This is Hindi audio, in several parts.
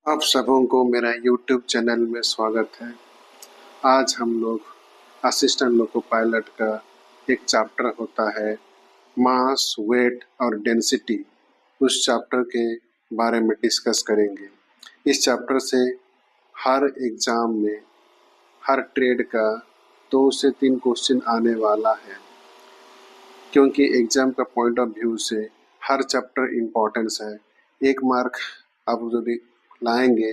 आप सबों को मेरा YouTube चैनल में स्वागत है। आज हम लोग असिस्टेंट लोको पायलट का एक चैप्टर होता है मास, वेट और डेंसिटी। उस चैप्टर के बारे में डिस्कस करेंगे। इस चैप्टर से हर एग्जाम में हर ट्रेड का 2 से 3 क्वेश्चन आने वाला है, क्योंकि एग्जाम का पॉइंट ऑफ व्यू से हर चैप्टर इम्पोर्टेंस है। 1 मार्क आप यदि लाएंगे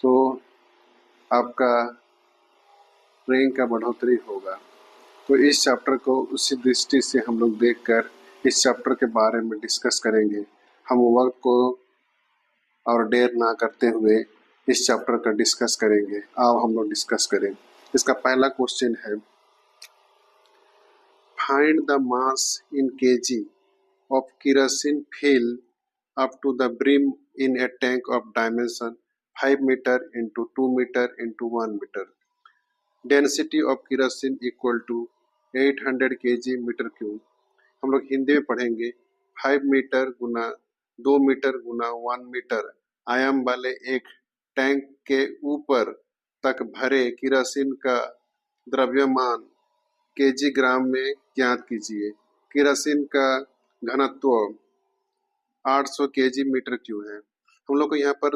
तो आपका रैंक का बढ़ोतरी होगा। तो इस चैप्टर को उसी दृष्टि से हम लोग देखकर इस चैप्टर के बारे में डिस्कस करेंगे। हम वक्त को और देर ना करते हुए इस चैप्टर का डिस्कस करेंगे। आओ हम लोग डिस्कस करें। इसका पहला क्वेश्चन है, find the mass in KG of kerosene fill up to the brim in a tank of dimension 5 meter into 2 meter into 1 meter. Density of kerosene equal to 800 kg metre cube. हम लोग हिंदी में पढ़ेंगे 5 मीटर गुना 2 मीटर गुना 1 मीटर आयाम वाले एक टैंक के ऊपर तक भरे केरोसिन का द्रव्यमान केजी ग्राम में ज्ञात कीजिए। केरोसिन का घनत्व 800 केजी मीटर क्यूब है। हम लोग को यहाँ पर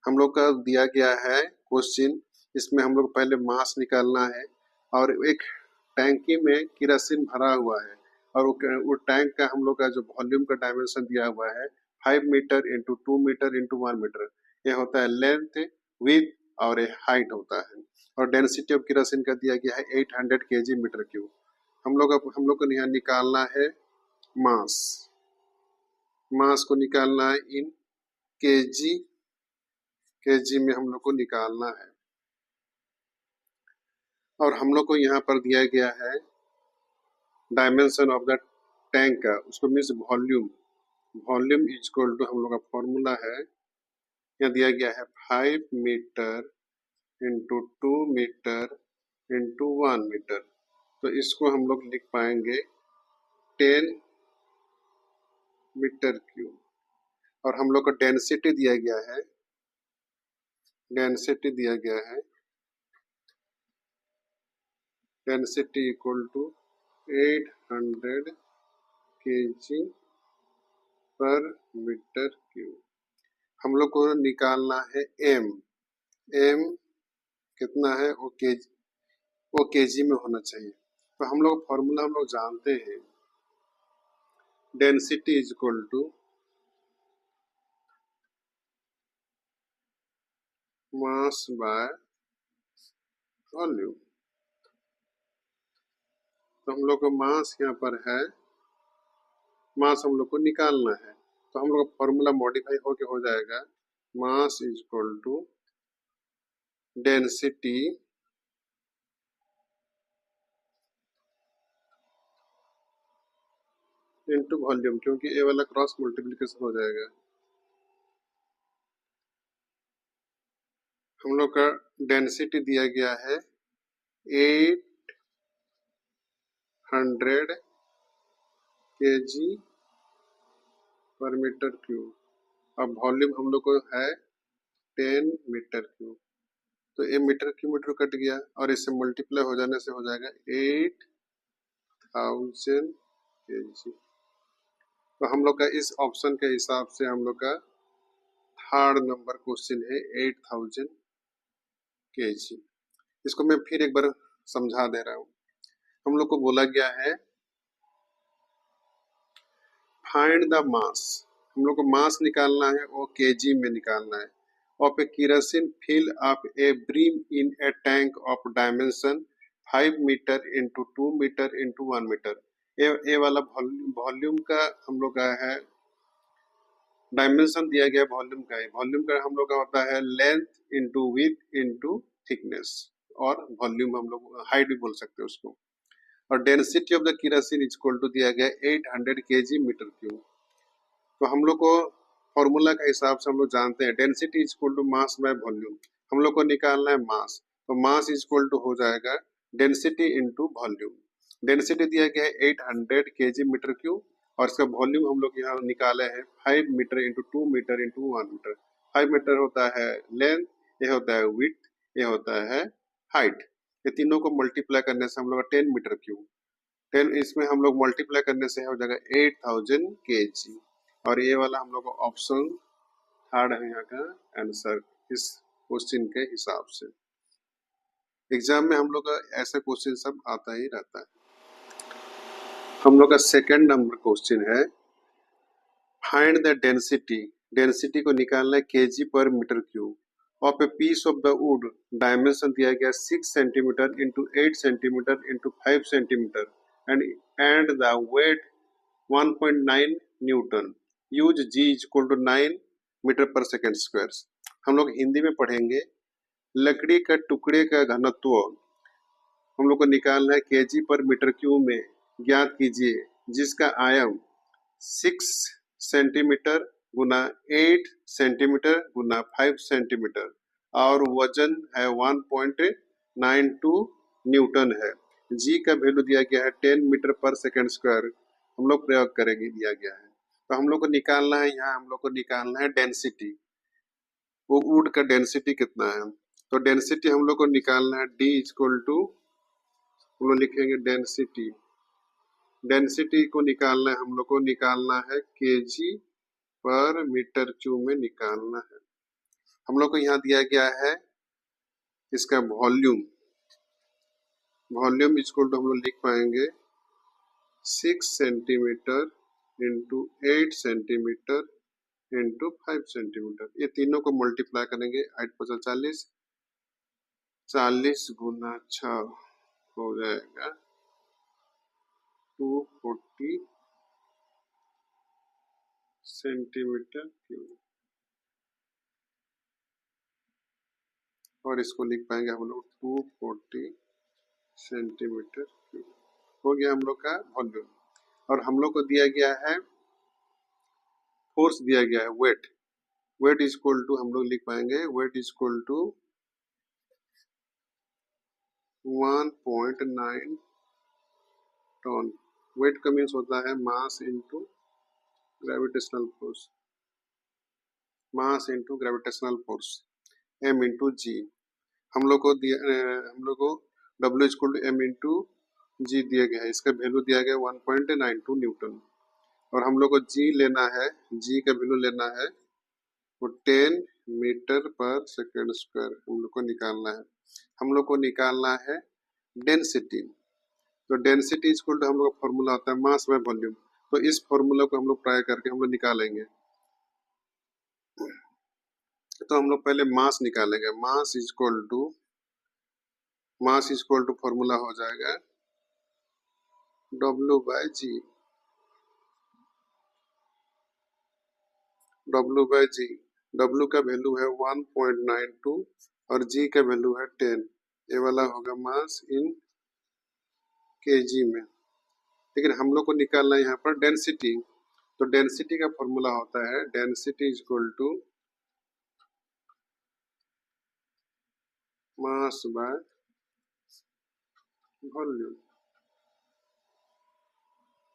हम लोग का दिया गया है क्वेश्चन। इसमें हम लोग पहले मास निकालना है और एक टैंकी में केरोसिन भरा हुआ है और वो टैंक का हम लोग का जो वॉल्यूम का डायमेंशन दिया हुआ है 5 metre into 2 metre into 1 metre. यह होता है लेंथ, विड्थ और हाइट होता है। और डेंसिटी ऑफ केरोसिन का दिया गया है 800 केजी मीटर क्यूब। हम लोग को यहाँ निकालना है मास। मास को निकालना है इन केजी। केजी में हम लोग को निकालना है और हम लोग को यहाँ पर दिया गया है डायमेंशन ऑफ द टैंक का, उसको means volume. Volume is equal to हम लोग का फॉर्मूला है, यहाँ दिया गया है 5 metre into 2 metre into 1 metre. तो इसको हम लोग लिख पाएंगे 10 मीटर क्यूब। और हम लोग को डेंसिटी दिया गया है, डेंसिटी दिया गया है density equal to 800 KG per metre cube. हम लोग को निकालना है एम। एम कितना है वो केजी में होना चाहिए। तो हम लोग फॉर्मूला हम लोग जानते हैं, density is equal to mass by volume. तो हम लोग को मास यहाँ पर है, मास हम लोग को निकालना है। तो हम लोग का फॉर्मूला मॉडिफाई होके हो जाएगा mass is equal to density into volume, क्योंकि ए वाला क्रॉस मल्टीप्लिकेशन हो जाएगा। हम लोग का डेंसिटी दिया गया है 800 केजी पर मीटर क्यूब। अब वॉल्यूम हम लोग को है 10 मीटर क्यूब। तो ये मीटर क्यूब कट गया और इससे मल्टीप्लाई हो जाने से हो जाएगा 8000 केजी। तो हम लोग का इस ऑप्शन के हिसाब से हम लोग का थर्ड नंबर क्वेश्चन है 8000 केजी। इसको मैं फिर एक बार समझा दे रहा हूँ। हम लोग को बोला गया है फाइंड द मास। हम लोग को मास निकालना है, वो केजी में निकालना है। Of a kerosene fill of a brim in a tank of dimension 5 metre into 2 metre into 1 metre. A वाला वॉल्यूम का हम लोग का है, डायमेंशन दिया गया वॉल्यूम का है। वॉल्यूम का हम लोग का होता है length into width into thickness, और वॉल्यूम हम लोग हाइट भी बोल सकते हैं उसको। और density of the kerosene is equal to दिया गया 800 केजी मीटर क्यूब। तो हम लोग को फॉर्मूला के हिसाब से हम लोग जानते हैं density is equal to mass by volume. हम लोग को निकालना है मास, तो मास इज इक्वल टू हो जाएगा डेंसिटी इंटू वॉल्यूम। डेंसिटी दिया गया है 800 केजी मीटर क्यूब और इसका वॉल्यूम हम लोग यहाँ निकाले हैं 5 metre into 2 metre into 1 metre. 5 metre होता है लेंथ, ये होता है विड्थ, ये होता है हाइट। ये तीनों को मल्टीप्लाई करने से हम लोग 10 मीटर क्यूब, 10 इसमें हम लोग मल्टीप्लाई करने से हो जाएगा 8000 kg। और ये वाला हम लोग का ऑप्शन थर्ड है यहाँ का आंसर इस क्वेश्चन के हिसाब से। एग्जाम में हम लोग का ऐसा क्वेश्चन सब आता ही रहता है। हम लोग का सेकंड नंबर क्वेश्चन है फाइंड द डेंसिटी, डेंसिटी को निकालना है KG per metre cube of a piece of the wood, dimension दिया गया 6 centimetre into 8 centimetre into 5 centimetre and the weight 1.9 newton, use G equal to 9 metre per second square. हम लोग हिंदी में पढ़ेंगे, लकड़ी का टुकड़े का घनत्व हम लोग को निकालना है केजी पर मीटर क्यूब में, ज्ञात कीजिए जिसका आयाम 6 सेंटीमीटर गुना 8 सेंटीमीटर गुना 5 सेंटीमीटर और वजन है 1.92 न्यूटन है। जी का वैल्यू दिया गया है 10 मीटर पर सेकेंड स्क्वायर, हम लोग प्रयोग करेंगे, दिया गया है। तो हम लोग को निकालना है, यहाँ हम लोग को निकालना है डेंसिटी, वो वुड का डेंसिटी कितना है। तो डेंसिटी हम लोग को निकालना है डी इक्वल टू, हम लोग लिखेंगे डेंसिटी, डेंसिटी को निकालना है, हम लोग को निकालना है केजी पर मीटर क्यूब में निकालना है। हम लोग को यहाँ दिया गया है इसका वॉल्यूम, वॉल्यूम इक्वल टू हम लोग लिख पाएंगे 6 centimetre into 8 centimetre into 5 centimetre. ये तीनों को मल्टीप्लाई करेंगे, 8×5=40, 40 गुना 6 हो जाएगा 240 सेंटीमीटर क्यूब, और इसको लिख पाएंगे हम लोग 240 सेंटीमीटर क्यूब। हो गया हम लोग का वॉल्यूम। और हम लोग को दिया गया है फोर्स, दिया गया है weight, weight is equal to हम लोग लिख पाएंगे weight is equal to 1.9 ton. Weight का मीन्स होता है mass into gravitational force, mass into gravitational force, M into G. हम लोग को दिया, हम लोग को W equal to M into G दिया गया है, इसका वैल्यू दिया गया 1.92 न्यूटन। और हम लोग को जी लेना है, जी का वैल्यू लेना है वो 10 मीटर पर सेकेंड स्क्वायर हम लोग को निकालना है। हम लोग को निकालना है डेंसिटी, तो डेंसिटी इक्वल टू हम लोग का फॉर्मूला होता है मास बाय वॉल्यूम। तो इस फॉर्मूला को हम लोग ट्राई करके हम लोग निकालेंगे। तो हम लोग पहले मास निकालेंगे, मास इक्वल टू फॉर्मूला हो जाएगा W/G, W/G, W का वैल्यू है 1.92 और G का वैल्यू है 10। ये वाला होगा मास इन केजी में। लेकिन हम लोग को निकालना है यहाँ पर डेंसिटी, तो डेंसिटी का फॉर्मूला होता है density is equal to mass by volume.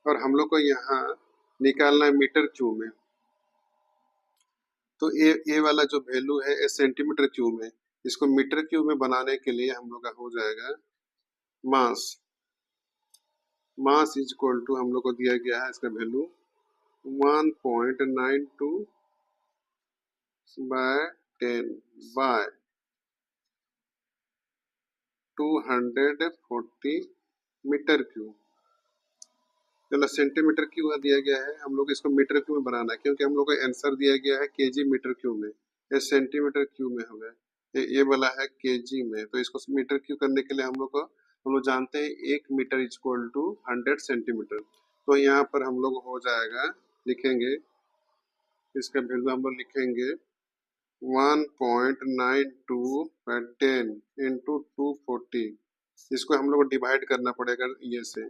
और हम लोग को यहाँ निकालना है मीटर क्यूब में, तो ये वाला जो वैल्यू है सेंटीमीटर क्यूब में, इसको मीटर क्यूब में बनाने के लिए हम लोग का हो जाएगा mass, mass is equal to हम लोग को दिया गया है इसका value 1.92 by 10 by 240 metre cube. चलो सेंटीमीटर क्यूब दिया गया है, हम लोग इसको मीटर क्यूब में बनाना है क्योंकि हम लोग को आंसर दिया गया है केजी मीटर क्यूब में, ये सेंटीमीटर क्यूब में हमें ये वाला है केजी में। तो इसको मीटर क्यूब करने के लिए हम लोग जानते हैं 1 मीटर इक्वल टू 100 सेंटीमीटर। तो यहाँ पर हम लोग हो जाएगा, लिखेंगे इसका वैल्यू हम लोग लिखेंगे 1.92 बाय 10 इंटू 240। इसको हम लोग को डिवाइड करना पड़ेगा ये से,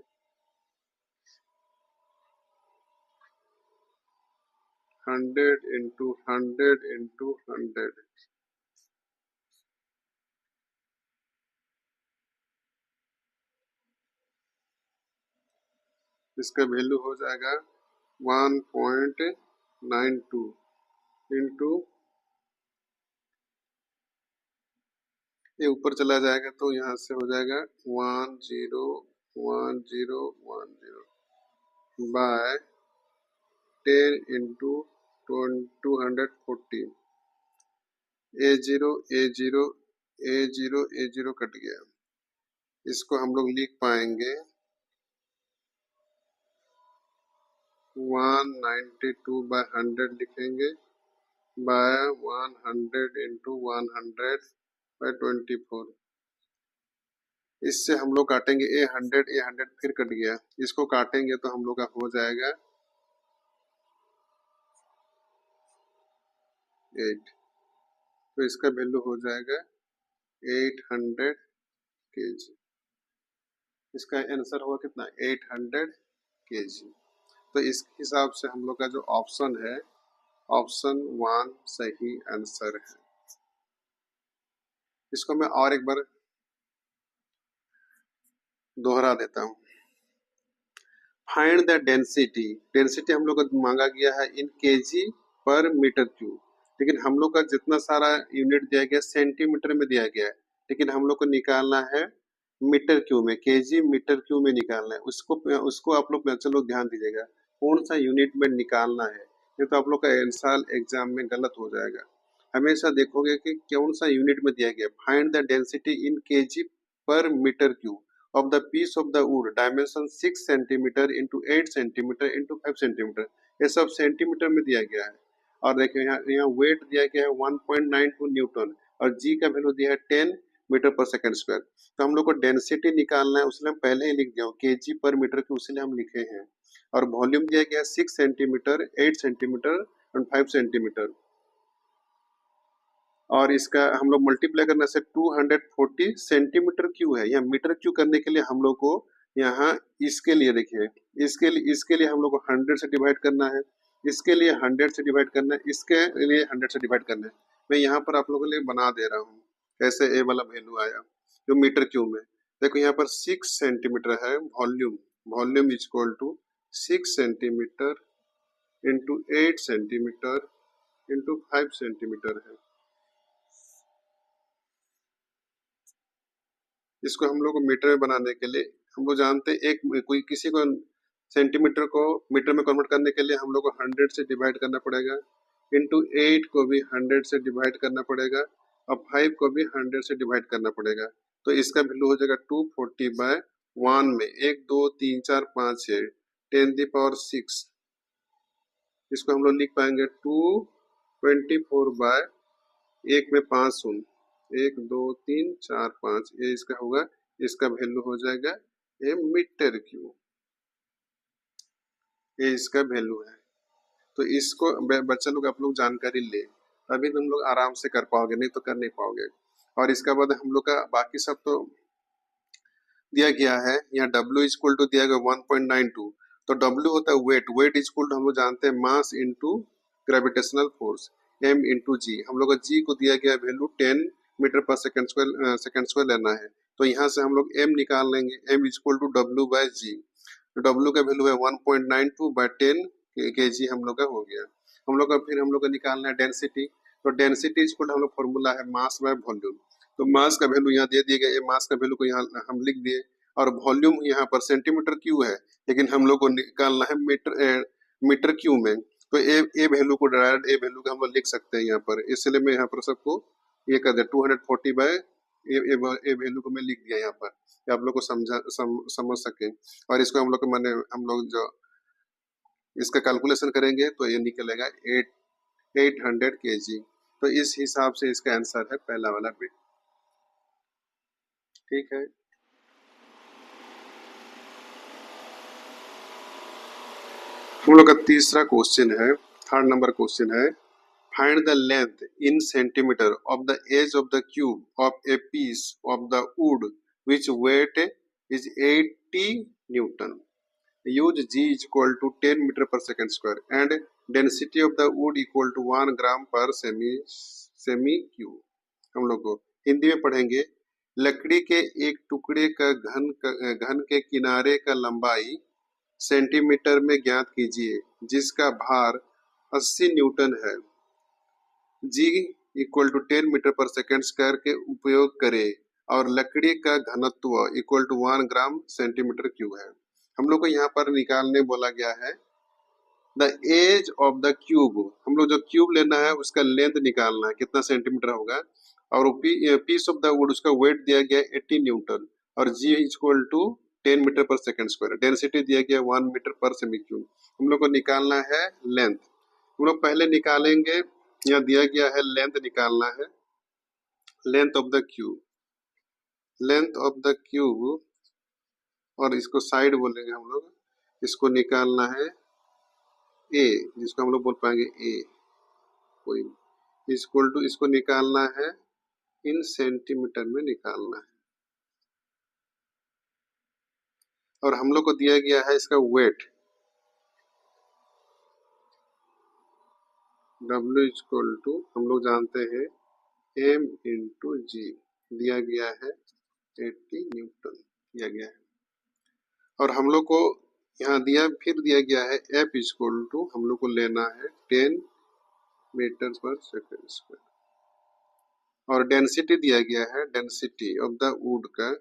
100 इंटू 100 इंटू 100, इसका वैल्यू हो जाएगा 1.92 इंटू ये ऊपर चला जाएगा तो यहाँ से हो जाएगा 101010 बाय 10 × 240 A0 कट गया। इसको हम लोग लिख पाएंगे 192/100 लिखेंगे बाय 100 × 100/24। इससे हम लोग काटेंगे A100 फिर कट गया, इसको काटेंगे तो हम लोग का हो जाएगा 8, तो इसका वैल्यू हो जाएगा 800 kg। इसका आंसर होगा कितना 800 kg। तो इस हिसाब से हम लोग का जो ऑप्शन है ऑप्शन 1 सही आंसर है। इसको मैं और एक बार दोहरा देता हूँ। फाइंड द डेंसिटी, डेंसिटी हम लोग को मांगा गया है इन केजी पर मीटर क्यूब, लेकिन हम लोग का जितना सारा यूनिट दिया गया सेंटीमीटर में दिया गया है, लेकिन हम लोग को निकालना है मीटर क्यूब में, केजी मीटर क्यूब में निकालना है। उसको आप लोग चलो ध्यान दीजिएगा कौन सा यूनिट में निकालना है, ये तो आप लोग का साल एग्जाम में गलत हो जाएगा। हमेशा देखोगे कि कौन सा यूनिट में दिया गया। Find the density in KG per metre cube of the piece of the wood dimension 6 cm into 8 cm into 5 cm। ये सब सेंटीमीटर में दिया गया है। और देखिए यहाँ वेट दिया गया है 1.92 न्यूटन और जी का वैल्यू दिया है 10 मीटर पर सेकंड स्क्वायर। तो हम लोग को डेंसिटी निकालना है, उसने हम पहले ही लिख दिया केजी पर मीटर के, उसलिए हम लिखे हैं। और वॉल्यूम दिया गया है 6 सेंटीमीटर, 8 सेंटीमीटर और 5 सेंटीमीटर। और इसका हम लोग मल्टीप्लाई करने से 240 सेंटीमीटर क्यूब है। यहाँ मीटर क्यूब करने के लिए हम लोग को यहाँ इसके लिए देखिए इसके लिए हम लोग को 100 से डिवाइड करना है, इसके लिए 100 से डिवाइड करना है, इसके लिए 100 से डिवाइड करना है। मैं यहाँ पर आप लोगों के लिए बना दे रहा हूँ कैसे ए वाला वैल्यू आया जो मीटर क्यूब में। देखो यहाँ पर 6 सेंटीमीटर है volume, volume is equal to 6 centimetre into 8 centimetre into 5 centimetre है। इसको हम लोग को मीटर में बनाने के लिए हम लोग जानते हैं कोई किसी को सेंटीमीटर को मीटर में कन्वर्ट करने के लिए हम लोग को 100 से डिवाइड करना पड़ेगा, इंटू 8 को भी 100 से डिवाइड करना पड़ेगा और 5 को भी 100 से डिवाइड करना पड़ेगा। तो इसका वैल्यू हो जाएगा 240/1 में 1 2 3 4 5 6 10⁶। इसको हम लोग लिख पाएंगे 224/1 में 5 शून्य 1 2 3 4 5, ये इसका होगा, इसका वैल्यू हो जाएगा ये मीटर क्यूब, ये इसका वैल्यू है। तो इसको बच्चा लोग आप लोग जानकारी ले, तभी तुम लोग आराम से कर पाओगे, नहीं तो कर नहीं पाओगे। और इसका बाद हम लोग का बाकी सब तो दिया गया है। यहाँ W इज इक्वल टू दिया गया 1.92, तो W होता है weight, weight is equal to हम लोग जानते हैं mass into gravitational force m into G. हम लोग का g को दिया गया value 10 metre per second square लेना है। तो यहाँ से हम लोग m निकाल लेंगे, m is equal to W/g। तो W का वैल्यू है 1.92/10 kg हम लोग का हो गया। हम लोग का फिर हम लोग का निकालना है डेंसिटी, तो डेंसिटी इज इक्वल हम लोग फॉर्मूला है मास बाय वॉल्यूम। तो मास का वैल्यू यहाँ दे दिया गया, ये मास का वैल्यू को यहाँ हम लिख दिए, और वॉल्यूम यहाँ पर सेंटीमीटर क्यूब है, लेकिन हम लोग को निकालना है मीटर क्यूब में। तो ए वैल्यू को डायरेक्ट ए वैल्यू का हम लोग लिख सकते हैं यहाँ पर, इसलिए मैं यहाँ पर सबको ये कर दिया 240/ए वैल्यू को मैं लिख दिया यहाँ पर, कि आप लोग को समझ सके। और इसको हम लोग को हम लोग जो इसका कैलकुलेशन करेंगे तो ये निकलेगा 800 kg। तो इस हिसाब से इसका आंसर है पहला वाला बिट। ठीक है, हम लोग का तीसरा क्वेश्चन है, थर्ड नंबर क्वेश्चन है, find the length in centimetre of the edge of the cube of a piece of the wood which weight is 80 newton. Use g is equal to 10 metre per second square and density of the wood equal to 1 gram per cm cube. हम लोग को हिंदी में पढ़ेंगे, लकड़ी के एक टुकड़े का घन के किनारे का लंबाई सेंटीमीटर में ज्ञात कीजिए जिसका भार 80 न्यूटन है। G equal to 10 metre per second square के उपयोग करें और लकड़ी का घनत्व equal to 1 gram centimetre cube है। हम लोग को यहाँ पर निकालने बोला गया है the edge of the cube. हम लोग जो क्यूब लेना है उसका लेंथ निकालना है कितना सेंटीमीटर होगा, और पीस ऑफ द वुड उसका वेट दिया गया 80 न्यूटन और जी equal to 10 metre per second square. Density दिया गया 1 मीटर पर सेमी क्यूब। हम लोग को निकालना है लेंथ। हम लोग पहले निकालेंगे, यहाँ दिया गया है लेंथ निकालना है, length of the cube, length of the cube, और इसको साइड बोलेंगे हम लोग। इसको निकालना है ए, जिसको हम लोग बोल पाएंगे ए, कोई इक्वल टू, इसको निकालना है इन सेंटीमीटर में निकालना है, और हम लोग को दिया गया है इसका वेट W इक्वल टू, हम लोग जानते हैं M इंटू जी, दिया गया है 80 न्यूटन दिया गया है। और हम लोग को यहाँ फिर दिया गया है F इक्वल टू, हम लोग को लेना है 10 मीटर पर सेकेंड स्क्वायर, और डेंसिटी दिया गया है, डेंसिटी ऑफ द वुड का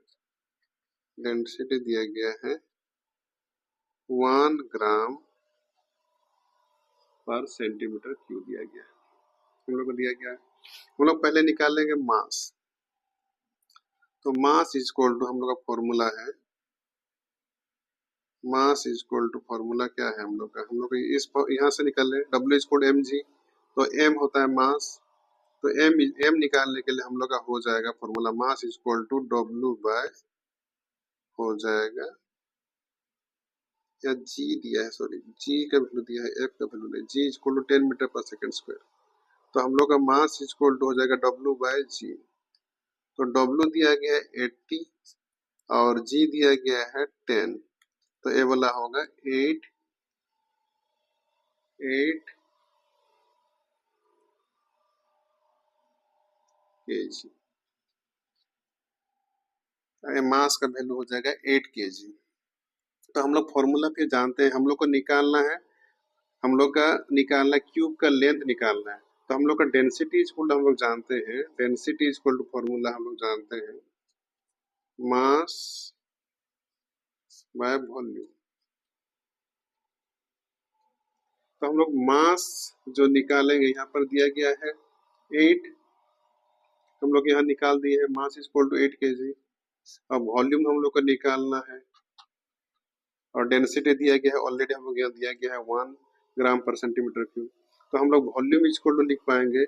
डेंसिटी दिया गया है 1 ग्राम पर सेंटीमीटर क्यूब दिया गया है। हम लोग को दिया गया है, हम लोग पहले निकालेंगे मास। तो मास इक्वल टू, हम लोग का फॉर्मूला है, मास इक्वल टू फॉर्मूला क्या है हम लोग का, हम लोग इस यहाँ से निकाल रहे W इक्वल एम जी, तो M होता है मास, तो M निकालने के लिए हम लोग का हो जाएगा formula mass equal to W by, हो जाएगा, या G दिया है, सॉरी G का वैल्यू दिया है, F का वैल्यू नहीं, G equal to 10 metre per second square. तो हम लोग का मास इक्वल टू हो जाएगा W बाय G। तो W दिया गया है 80 और G दिया गया है 10, तो ये वाला होगा 8 kg। मास का वैल्यू हो जाएगा 8 kg। तो हम लोग फॉर्मूला फिर जानते हैं, हम लोग को निकालना है, हम लोग का निकालना क्यूब का लेंथ निकालना है। तो हम लोग का डेंसिटी इक्वल हम लोग जानते हैं, डेंसिटी इक्वल टू फॉर्मूला हम लोग जानते हैं मास बाय वॉल्यूम। तो हम लोग मास जो निकालेंगे, यहाँ पर दिया गया है 8, हम लोग यहाँ निकाल दिए हैं मास इक्वल टू 8 kg। अब वॉल्यूम हम लोग को निकालना है, और डेंसिटी दिया गया है ऑलरेडी, हम लोग यहाँ दिया गया है 1 ग्राम पर सेंटीमीटर क्यूब। तो हम लोग वॉल्यूम इक्वल टू लिख पाएंगे,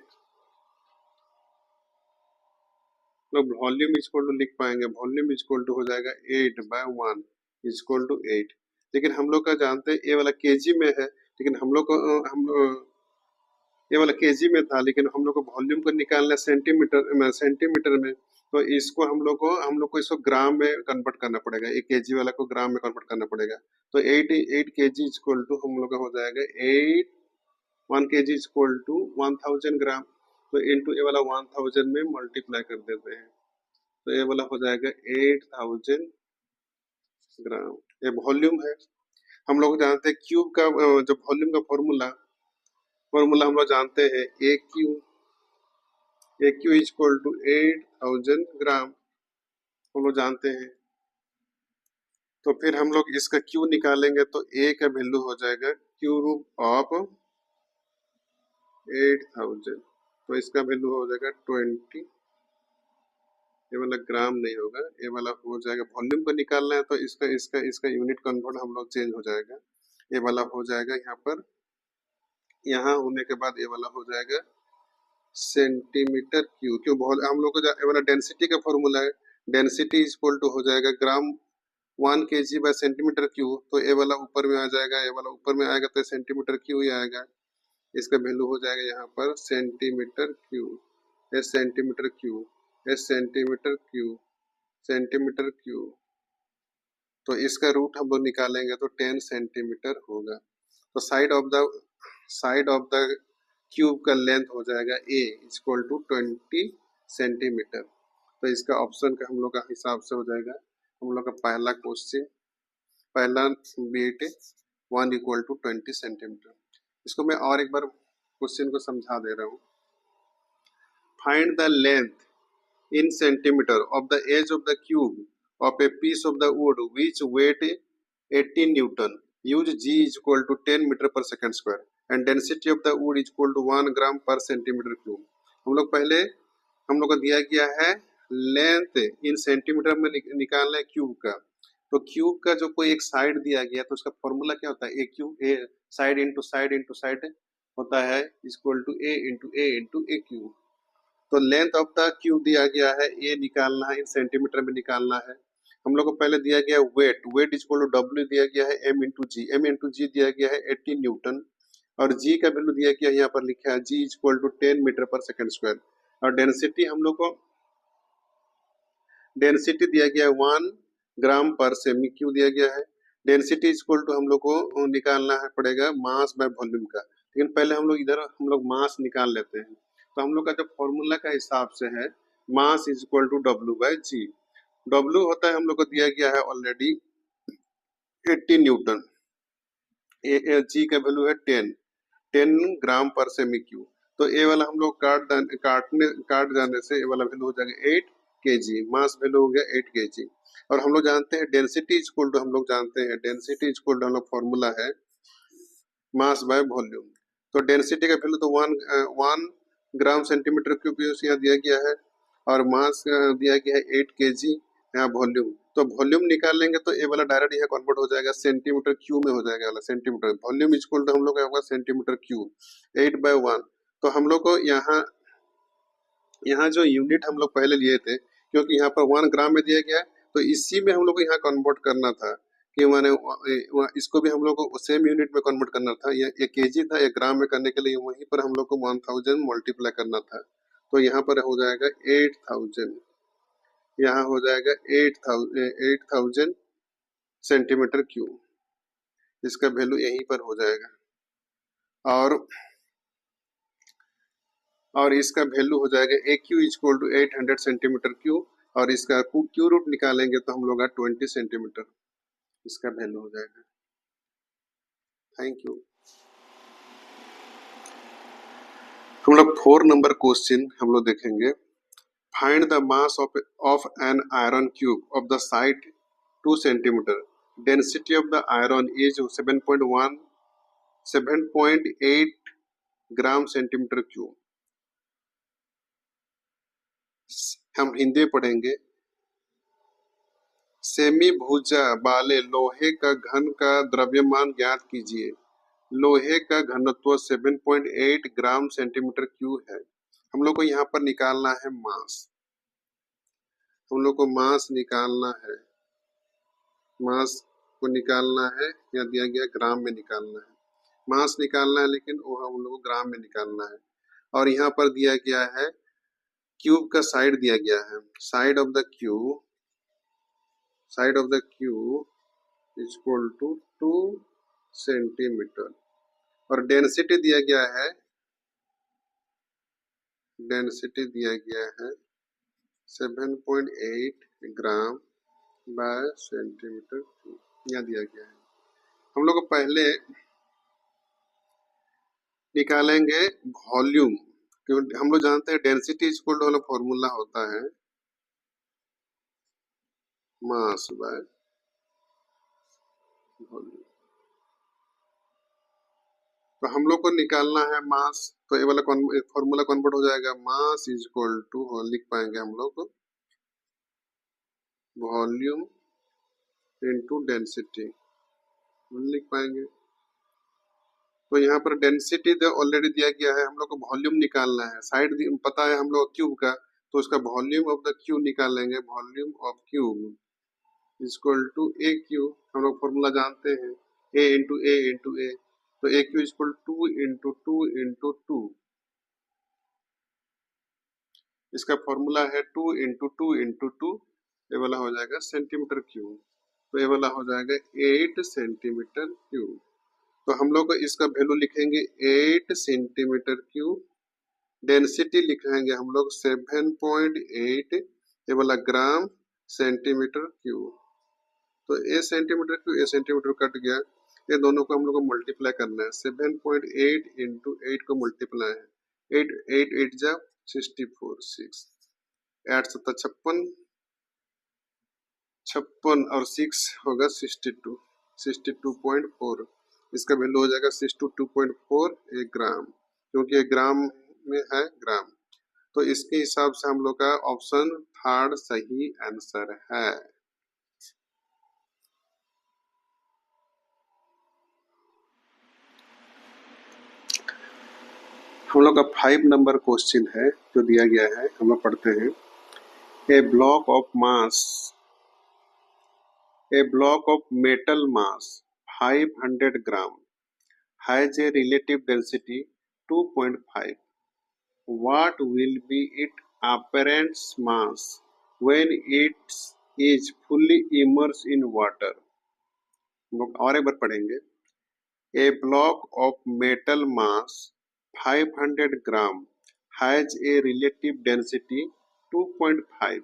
लोग वॉल्यूम इक्वल टू लिख पाएंगे, वॉल्यूम इक्वल टू हो जाएगा 8 बाय 1 इक्वल टू 8। लेकिन हम लोग का जानते हैं ये वाला केजी में है, लेकिन हम लोग को ये वाला केजी में था, लेकिन हम लोग को वॉल्यूम को निकालना सेंटीमीटर में। तो इसको हम लोग को इसको ग्राम में कन्वर्ट करना पड़ेगा, एक केजी वाला को ग्राम में कन्वर्ट करना पड़ेगा। तो 8 केजी इक्वल टू हम लोग का हो जाएगा 1 केजी इक्वल टू 1000 ग्राम। तो इंटू ये वाला 1000 में मल्टीप्लाई कर देते हैं, तो ये वाला हो जाएगा 8000 ग्राम। ये वॉल्यूम है। हम लोग जानते हैं क्यूब का जो वॉल्यूम का फॉर्मूला हम लोग जानते हैं ए क्यू इक्वल टू 8000 ग्राम, हम लोग जानते हैं। तो फिर हम लोग इसका क्यू निकालेंगे, तो ए का वैल्यू हो जाएगा क्यूब ऑफ 8000, तो इसका वैल्यू हो जाएगा 20, ये वाला ग्राम नहीं होगा, ये वाला हो जाएगा, वॉल्यूम को निकालना है तो इसका इसका इसका यूनिट कन्वर्ट हम लोग चेंज हो जाएगा, ये वाला हो जाएगा यहाँ पर, यहाँ होने के बाद ये वाला हो जाएगा सेंटीमीटर क्यूब। क्यों हम लोग को ये वाला डेंसिटी का फॉर्मूला है, डेंसिटी इक्वल टू हो जाएगा ग्राम 1 kg बाय सेंटीमीटर क्यूब। तो ये वाला ऊपर में आ जाएगा, ये वाला ऊपर में आएगा तो सेंटीमीटर क्यूब ही आएगा, इसका वैल्यू हो जाएगा यहाँ पर centimetre cube, S centimetre cube, S centimetre cube, centimetre cube. तो इसका रूट हम लोग निकालेंगे तो 10 सेंटीमीटर होगा। तो साइड ऑफ द क्यूब का लेंथ हो जाएगा ए इक्वल टू 20 सेंटीमीटर। तो इसका ऑप्शन का हम लोग का हिसाब से हो जाएगा हम लोग का पहला क्वेश्चन, पहला बीट 1 इक्वल टू 20 सेंटीमीटर। इसको मैं और एक बार क्वेश्चन को समझा दे रहा हूँ। Find the length in centimeter of the edge of the cube of a piece of the wood which weight 80 Newton. Use G is equal to 10 meter per second square and density of the wood is equal to 1 gram per centimeter cube. हम लोग पहले हम लोग को दिया गया है लेंथ इन सेंटीमीटर में निकालना है क्यूब का। तो क्यूब का जो कोई एक साइड दिया गया तो उसका फॉर्मूला क्या होता है, A cube A side into side होता है equal to A into A cube. तो लेंथ ऑफ द क्यूब दिया गया है, ए निकालना है, इन सेंटीमीटर में निकालना है। हम लोग को पहले दिया गया वेट इक्वल टू डब्ल्यू दिया गया है एम इंटू जी दिया गया है 80 न्यूटन और जी का वैल्यू दिया गया यहाँ पर लिखा है G equal to 10 metre per second square और डेंसिटी हम लोग को डेंसिटी दिया गया है 1 ग्राम पर सेमी क्यूब दिया गया है। डेंसिटी इक्वल टू हम लोग को निकालना है पड़ेगा मास बाय वॉल्यूम का, लेकिन पहले हम लोग मास निकाल लेते हैं। तो हम लोग का जो फॉर्मूला का हिसाब से है mass is equal to W by G. W होता है हम लोग को दिया गया है ऑलरेडी 80 न्यूटन, जी का वैल्यू है 10 ग्राम पर सेमी क्यूब। तो ए वाला हम लोग काट जाने से ए वाला वैल्यू हो जाएगा 8 केजी, मास वैल्यू हो गया 8 केजी। और हम लोग जानते हैं डेंसिटी इक्वल टू हम लोग जानते हैं डेंसिटी इक्वल टू हम लोग फॉर्मूला है मास बाय वॉल्यूम। तो डेंसिटी का वैल्यू तो 1 ग्राम सेंटीमीटर क्यूब यहाँ दिया गया है और मास दिया गया है 8 केजी यहाँ वॉल्यूम। तो वॉल्यूम निकालेंगे तो ए वाला डायरेक्ट यहाँ कन्वर्ट हो जाएगा सेंटीमीटर क्यूब में हो जाएगा वाला सेंटीमीटर। वॉल्यूम इक्वल टू हम लोग का होगा सेंटीमीटर क्यूब 8/1। तो हम लोग को यहाँ जो यूनिट हम लोग पहले लिए थे क्योंकि यहाँ पर 1 ग्राम में दिया गया है तो इसी में हम लोग को यहाँ कन्वर्ट करना था कि माने इसको भी हम लोग को सेम यूनिट में कन्वर्ट करना था। ये केजी था, ये ग्राम में करने के लिए वहीं पर हम लोग को 1000 मल्टीप्लाई करना था। तो यहाँ पर हो जाएगा 8000, यहाँ हो जाएगा 8000 सेंटीमीटर क्यूब, इसका वैल्यू यहीं पर हो जाएगा। और इसका वैल्यू हो जाएगा A cube equal to 800 centimetre cube और इसका क्यू रूट निकालेंगे तो हम लोग 20 सेंटीमीटर इसका वैल्यू हो जाएगा। Thank you. हम लोग 4 नंबर क्वेश्चन हम लोग देखेंगे। Find the mass of an iron cube of the side 2 centimetre. Density of the iron is 7.8 gram centimetre cube. हम हिंदी में पढ़ेंगे। सेमी भुजा वाले लोहे का घन का द्रव्यमान ज्ञात कीजिए। लोहे का घनत्व 7.8 ग्राम सेंटीमीटर क्यूब है। हम लोग को यहाँ पर निकालना है मास। हम लोग को मास निकालना है, मास को निकालना है, यहाँ दिया गया ग्राम में निकालना है। मास निकालना है लेकिन वो हम लोग को ग्राम में निकालना है। और यहाँ पर दिया गया है क्यूब का साइड दिया गया है, side of the cube is equal to 2 centimetre और डेंसिटी दिया गया है 7.8 ग्राम बाय सेंटीमीटर क्यूब यहाँ दिया गया है। हम लोग को पहले निकालेंगे वॉल्यूम, क्योंकि हम लोग जानते हैं डेंसिटी इक्वल टू वाला फॉर्मूला होता है मास बाय वॉल्यूम। तो हम लोग को निकालना है मास, तो ये वाला फॉर्मूला कन्वर्ट हो जाएगा मास इज इक्वल टू, लिख पाएंगे हम लोग वॉल्यूम इनटू डेंसिटी लिख पाएंगे। तो यहाँ पर डेंसिटी ऑलरेडी दिया गया है, हम लोग को वॉल्यूम निकालना है। साइड पता है हम लोग क्यूब का, तो उसका वॉल्यूम ऑफ द क्यूब निकालेंगे। Volume of cube equal to A cube, हम लोग फॉर्मूला जानते हैं ए इंटू ए। तो ए क्यू इक्वल 2 इंटू 2, इसका फॉर्मूला है 2 इंटू 2, ये वाला हो जाएगा सेंटीमीटर क्यूब। तो ये वाला हो जाएगा 8 सेंटीमीटर क्यूब। तो हम लोग इसका वैल्यू लिखेंगे 8 सेंटीमीटर क्यूब। डेंसिटी लिखेंगे हम लोग 7.8, ये वाला ग्राम सेंटीमीटर क्यूब। तो ए सेंटीमीटर कट गया, ये दोनों को हम लोग को मल्टीप्लाई करना है। 7.8 इंटू 8 को मल्टीप्लाई है, 8 8 8 जा 64 6 8 7 56 56 और 6 होगा 62 62.4। इसका वैल्यू हो जाएगा 62.4 एक ग्राम, क्योंकि एक ग्राम में है ग्राम। तो इसके हिसाब से हम लोग का ऑप्शन थर्ड सही आंसर है। हम लोग का 5 नंबर क्वेश्चन है जो दिया गया है, हम लोग पढ़ते हैं। A block of metal mass 500 gram has a relative density 2.5. What will be its apparent mass when it is fully immersed in water? हम लोग और एक बार पढ़ेंगे। A block of metal mass 500 gram has a relative density 2.5.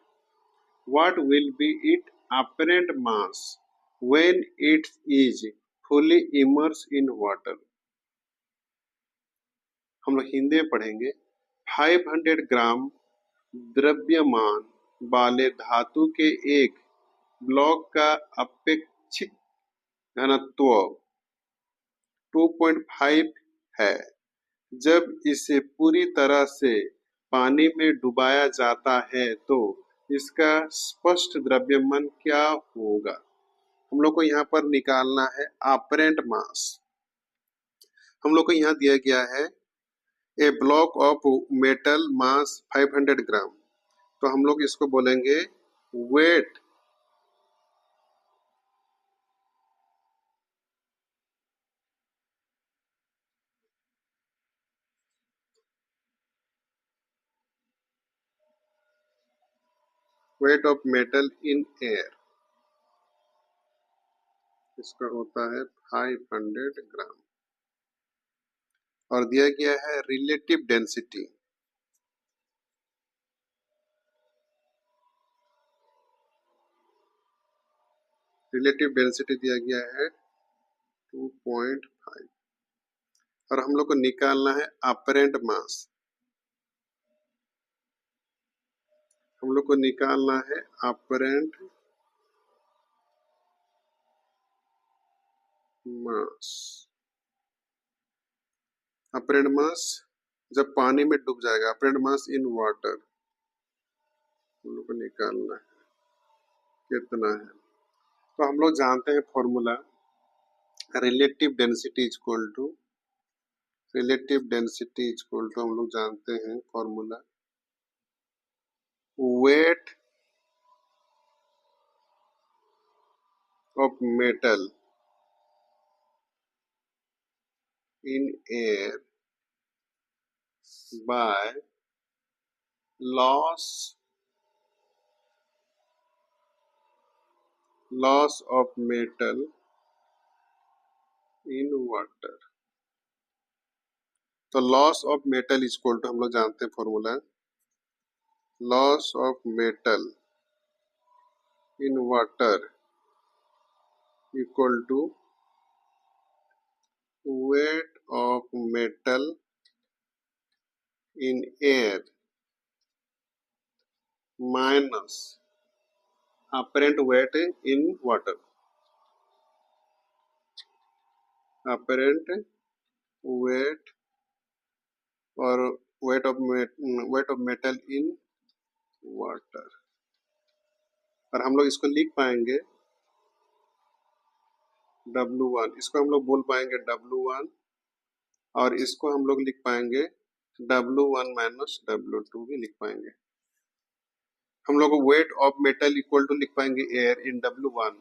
What will be its apparent mass when it is fully immersed in water? हम लोग हिंदी में पढ़ेंगे। 500 ग्राम द्रव्यमान वाले धातु के एक ब्लॉक का अपेक्षित घनत्व 2.5 है। जब इसे पूरी तरह से पानी में डुबाया जाता है तो इसका स्पष्ट द्रव्यमान क्या होगा? हम लोग को यहाँ पर निकालना है अपरेंट मास। हम लोग को यहाँ दिया गया है ए ब्लॉक ऑफ मेटल मास 500 ग्राम, तो हम लोग इसको बोलेंगे wait of metal in air. इसका होता है 500 ग्राम और दिया गया है रिलेटिव डेंसिटी। रिलेटिव डेंसिटी दिया गया है 2.5 और हम लोग को निकालना है अपरेंट मास। हम लोग को निकालना है अपरेंट मास। अपरेंट मास जब पानी में डूब जाएगा, अपरेंट मास इन वाटर हम लोग को निकालना है कितना है। तो हम लोग जानते हैं formula, relative density is equal to हम लोग जानते हैं formula weight of metal in air by loss of metal in water. तो loss of metal is equal to हम लोग जानते हैं formula loss of metal in water equal to weight of metal in air minus apparent weight in water। apparent weight और weight of metal in water। और हम लोग इसको लिख पाएंगे W1, इसको हम लोग बोल पाएंगे W1 और इसको हम लोग लिख पाएंगे W1 माइनस W2 भी लिख पाएंगे। हम लोग weight of metal equal to लिख पाएंगे एयर इन W1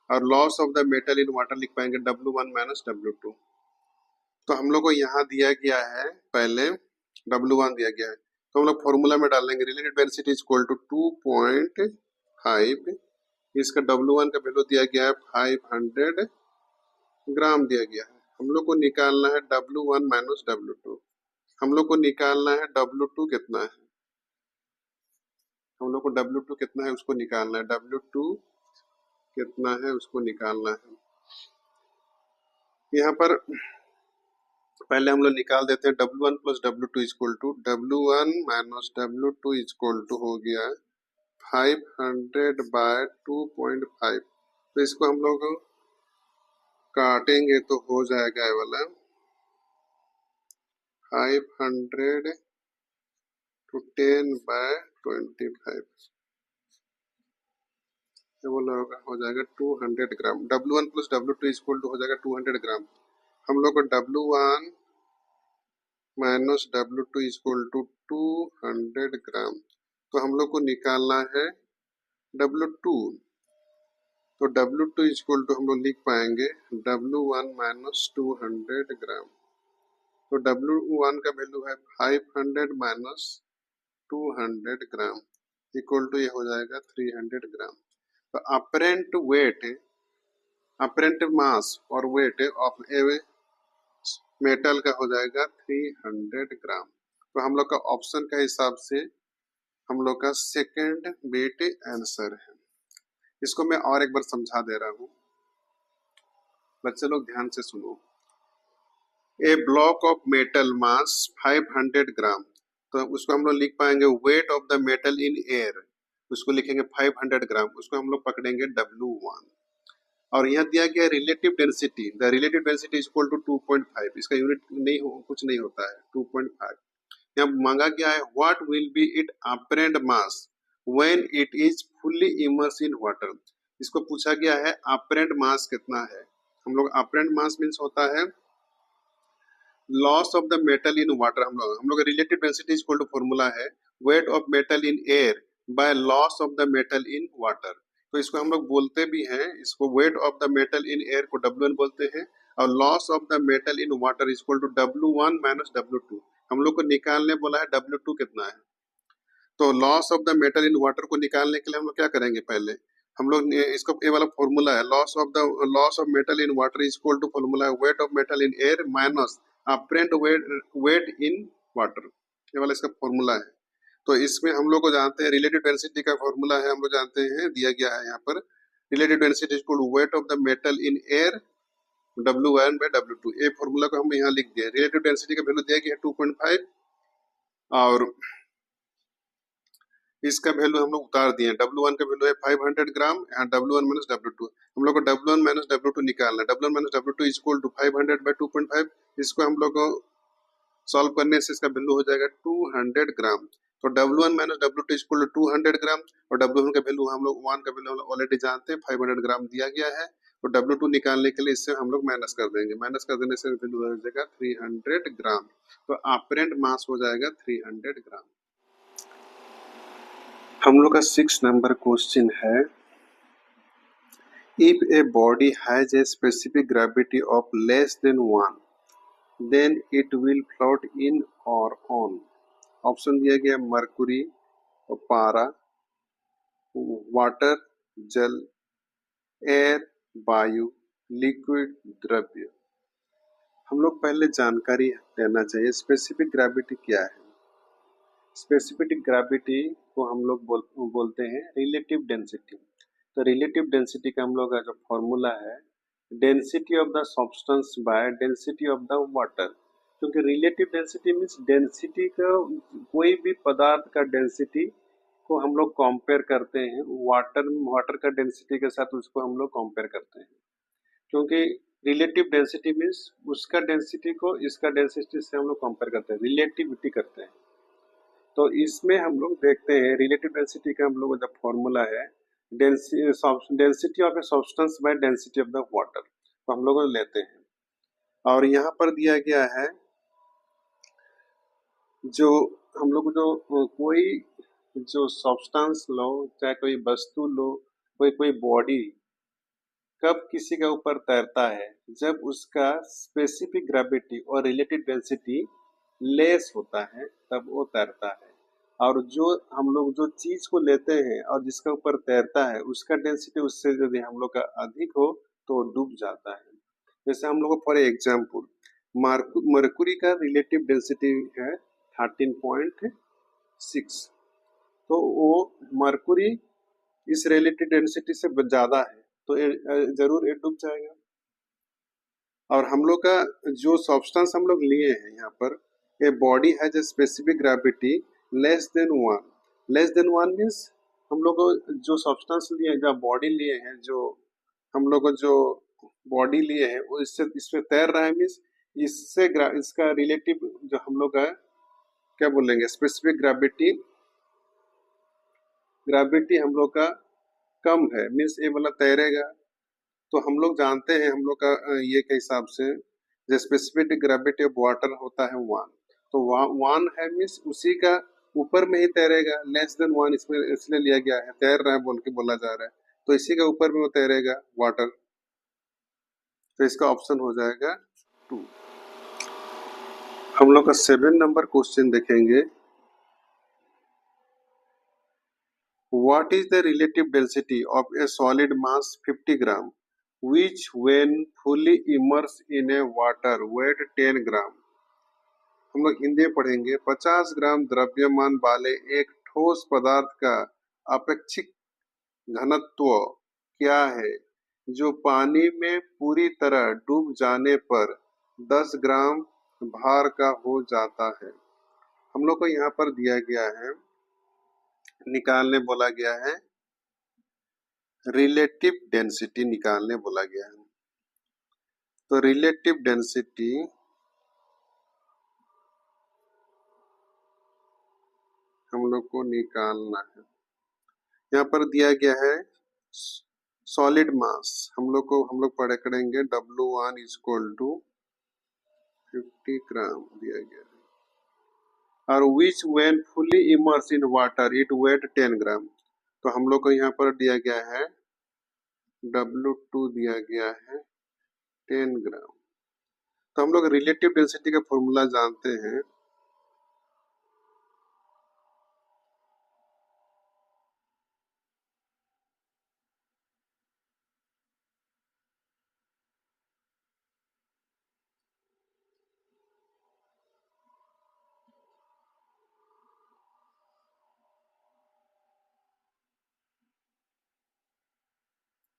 और loss of the metal in water लिख पाएंगे W1 माइनस W2। तो हम लोग को यहाँ दिया गया है पहले W1 दिया गया है, तो हम लोग फॉर्मूला में डालेंगे रिलेटिव डेंसिटी इक्वल टू 2.5। इसका W1 का वैल्यू दिया गया है 500 ग्राम दिया गया है। हम लोग को निकालना है W1 माइनस W2। हम लोग को निकालना है W2 कितना है, हम लोग को W2 कितना है उसको निकालना है। W2 कितना है उसको निकालना है। यहाँ पर पहले हम लोग निकाल देते हैं W1 plus W2 equal to W1 minus W2 equal to हो गया 500 बाय 2.5। तो इसको हम लोग काटेंगे तो हो जाएगा ये वाला 500 to 10 बाय 25। ये बोला होगा हो जाएगा 200 ग्राम। W1 plus W2 equal to हो जाएगा 200 ग्राम। हम लोग को W1 minus W2 equal to 200 gram. तो हम लोग को निकालना है W2। तो W2 इक्वल टू हम लोग लिख पाएंगे W1 माइनस 200 ग्राम। तो W1 का वैल्यू है 500 माइनस 200 ग्राम इक्वल टू ये हो जाएगा 300 ग्राम। तो अपेरेंट मास और वेट ऑफ ए मेटल का हो जाएगा 300 ग्राम। तो हम लोग का ऑप्शन का हिसाब से हम लोग का सेकंड बेट आंसर है। इसको मैं और एक बार समझा दे रहा हूँ, बच्चे लोग ध्यान से सुनो। ए ब्लॉक ऑफ मेटल मास 500 ग्राम, तो उसको हम लोग लिख पाएंगे wait of the metal in air, उसको लिखेंगे 500 ग्राम, उसको हम लोग पकड़ेंगे W1। और यहाँ दिया गया relative density, the relative density is equal to 2.5, इसका यूनिट नहीं हो, कुछ नहीं होता है 2.5। यहाँ मांगा गया है what will be it apparent mass when it is fully immerse in water. इसको पूछा गया है अपरेंट मास कितना है। हम लोग अपरेंट मास मीन्स होता है loss of the metal in water. हम लोग relative density is equal to formula है weight of metal in air by loss of the metal in water. तो इसको हम लोग बोलते भी हैं, इसको weight of the metal in air को W1 बोलते हैं और loss of the metal in water is equal to W1 minus W2। हम लोग को निकालने बोला है W2 कितना है। तो loss of the metal in water को निकालने के लिए हम लोग क्या करेंगे, पहले हम लोग इसको ये वाला फॉर्मूला है loss of metal in water is equal to formula है weight of metal in air minus apparent weight in water, ये वाला इसका फॉर्मूला है। तो इसमें हम लोग को जानते हैं रिलेटिव डेंसिटी का फॉर्मूला है, हम लोग जानते हैं दिया गया है यहाँ पर relative density is equal to weight of the metal in air W1 by W2। ये फॉर्मूला को हम यहाँ लिख दिए। रिलेटिव डेंसिटी का वैल्यू दिया गया है 2.5 और इसका वैल्यू हम लोग उतार दिए। W1 का वैल्यू है 500 gram and W1 minus W2। हम लोग को W1 माइनस W2 निकालना है। W1 minus W2 is equal to 500 by 2.5। इसको हम लोग को सॉल्व करने से इसका वैल्यू हो जाएगा 200 ग्राम। तो W1 minus W2 is equal to 200 gram और W1 का वैल्यू हम लोग 1 का वैल्यू ऑलरेडी जानते हैं 500 ग्राम दिया गया है। तो W2 निकालने के लिए इससे हम लोग माइनस कर देंगे, माइनस कर देने से वैल्यू हो जाएगा 300 ग्राम। तो अपरेंट मास हो जाएगा 300 ग्राम। हम लोग का 6 नंबर क्वेश्चन है if a body has a specific gravity of less than 1 then it will float in और ऑन। ऑप्शन दिया गया मरकुरी और पारा, वाटर जल, एयर वायु, लिक्विड द्रव्य। हम लोग पहले जानकारी लेना चाहिए स्पेसिफिक ग्रेविटी क्या है। स्पेसिफिक ग्रेविटी को हम लोग बोलते हैं रिलेटिव डेंसिटी। तो रिलेटिव डेंसिटी का हम लोग का जो फॉर्मूला है density of the substance by density of the water. क्योंकि रिलेटिव डेंसिटी मीन्स डेंसिटी का कोई भी पदार्थ का डेंसिटी को हम लोग कंपेयर करते हैं वाटर का डेंसिटी के साथ, उसको हम लोग कंपेयर करते हैं। क्योंकि रिलेटिव डेंसिटी मीन्स उसका डेंसिटी को इसका डेंसिटी से हम लोग कंपेयर करते हैं, रिलेटिविटी करते हैं। तो इसमें हम लोग देखते हैं रिलेटिव डेंसिटी का हम लोग का फॉर्मूला है density of a substance by density of the water, तो हम लोग लेते हैं। और यहाँ पर दिया गया है जो हम लोग जो कोई जो सब्सटेंस लो, चाहे कोई वस्तु लो, कोई बॉडी कब किसी के ऊपर तैरता है, जब उसका स्पेसिफिक ग्रेविटी और रिलेटिव डेंसिटी लेस होता है तब वो तैरता है। और जो हम लोग जो चीज को लेते हैं और जिसके ऊपर तैरता है उसका डेंसिटी उससे यदि हम लोग का अधिक हो तो डूब जाता है। जैसे हम लोग फॉर एग्जाम्पल मरकुरी का रिलेटिव डेंसिटी है 13.6, तो वो मरकुरी इस रिलेटिव डेंसिटी से ज्यादा है तो जरूर ये डूब जाएगा। और हम लोग का जो सब्सटेंस हम लोग लिए हैं यहाँ पर, ए body has a specific gravity less than one means हम लोग को जो सब्सटेंस लिए हैं, जो बॉडी लिए हैं, जो हम लोग को जो बॉडी लिए हैं वो इससे इसमें तैर रहा है मीन्स इससे इसका रिलेटिव जो हम लोग का क्या बोलेंगे स्पेसिफिक ग्रेविटी ग्रेविटी हम लोग का कम है मीन्स ये मतलब तैरेगा। तो हम लोग जानते हैं हम लोग का ये के हिसाब से जो स्पेसिफिक ग्रेविटी ऑफ वाटर होता है वन, तो वन है मीन्स उसी का ऊपर में ही तैरेगा। लेस देन वन इसमें इसलिए लिया गया है, तैर रहा है बोल के बोला जा रहा है, तो इसी का ऊपर में वो तैरेगा वाटर। तो इसका ऑप्शन हो जाएगा 2। हम लोग का 7 नंबर क्वेश्चन देखेंगे। What is the relative density of a solid mass 50 gram, which when fully immersed in a water weighed 10 ग्राम? हम लोग हिंदी में पढ़ेंगे। 50 ग्राम द्रव्यमान वाले एक ठोस पदार्थ का अपेक्षित घनत्व क्या है जो पानी में पूरी तरह डूब जाने पर 10 ग्राम भार का हो जाता है? हम लोग को यहाँ पर दिया गया है, निकालने बोला गया है, रिलेटिव डेंसिटी निकालने बोला गया है। तो रिलेटिव डेंसिटी हम लोग को निकालना है। यहाँ पर दिया गया है सॉलिड मास, हम लोग पढ़े करेंगे W1 इक्वल टू 50 ग्राम दिया गया है, और which when fully immerse in water it weigh 10 gram. तो हम लोग को यहाँ पर दिया गया है W2 दिया गया है 10 ग्राम। तो हम लोग रिलेटिव डेंसिटी का फॉर्मूला जानते हैं,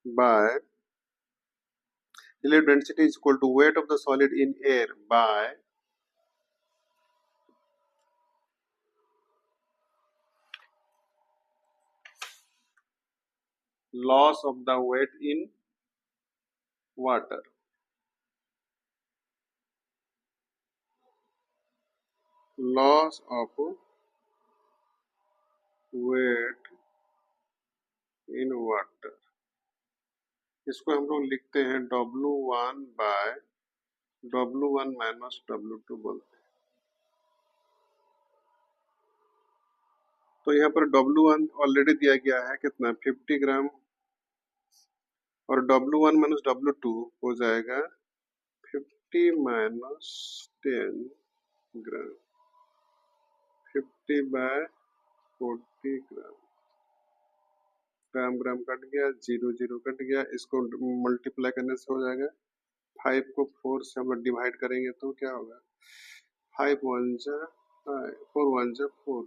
by relative density is equal to weight of the solid in air by loss of the weight in water. Loss of weight in water, इसको हम लोग लिखते हैं W1 bye W1 minus W2 बोलते हैं। तो यहाँ पर W1 ऑलरेडी दिया गया है कितना 50 ग्राम, और W1 माइनस W2 हो जाएगा 50 माइनस 10 ग्राम, 50 बाय 40 ग्राम। ग्राम ग्राम कट गया, 0 0 कट गया, इसको मल्टीप्लाई करने से हो जाएगा 5 को 4 से हम लोग डिवाइड करेंगे तो क्या होगा 5 1 जा 4 1 जा 4,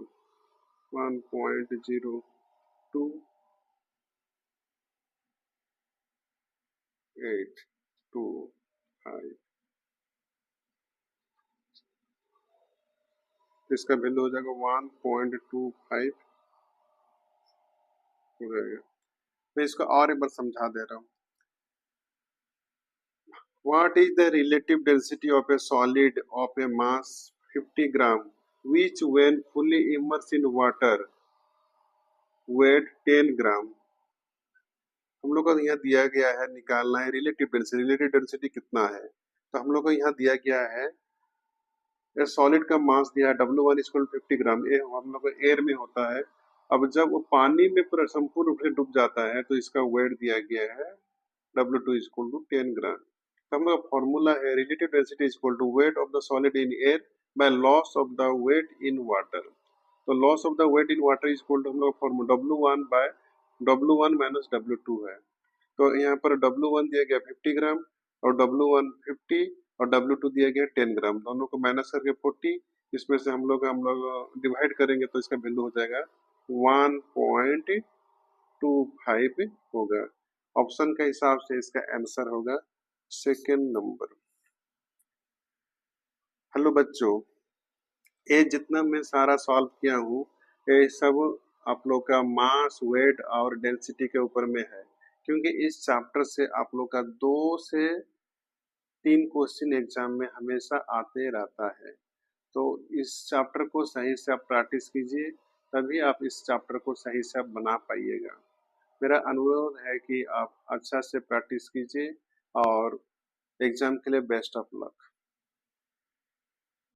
1.028285। इसका वैल्यू हो जाएगा 1.25 हो जाएगा। मैं इसको और एक बार समझा दे रहा हूँ। What is the relative density of a solid of a mass 50 gram which when fully immersed in water weighed 10 ग्राम? हम लोग को यहाँ दिया गया है निकालना है रिलेटिव डेंसिटी। रिलेटिव डेंसिटी कितना है, तो हम लोग को यहाँ दिया गया है सॉलिड का मास दिया है W1 इक्वल 50 ग्राम, ये हम लोग को एयर में होता है। अब जब वो पानी में पूरा संपूर्ण रूप से डूब जाता है तो इसका वेट दिया गया है W2 इक्वल टू 10 ग्राम। तो हम लोग फॉर्मूला है relative density equal to weight of the solid in air by loss of the weight in water. तो loss of the weight in water equal to हम लोग formula W1 bye W1 minus W2 है। तो यहाँ पर W1 दिया गया 50 ग्राम और W1 50 और W2 दिया गया 10 ग्राम, दोनों को माइनस करके 40, इसमें से हम लोग डिवाइड करेंगे तो इसका वैल्यू हो जाएगा 1.25 होगा। ऑप्शन के हिसाब से इसका आंसर होगा सेकेंड नंबर। हेलो बच्चों, ये जितना मैं सारा सॉल्व किया हूँ, ये सब आप लोग का मास, वेट और डेंसिटी के ऊपर में है। क्योंकि इस चैप्टर से आप लोग का 2 से 3 क्वेश्चन एग्जाम में हमेशा आते रहता है। तो इस चैप्टर को सही से आप प्रैक्टिस कीजिए, तभी आप इस चैप्टर को सही से आप बना पाइएगा। मेरा अनुरोध है कि आप अच्छा से प्रैक्टिस कीजिए और एग्जाम के लिए बेस्ट ऑफ लक।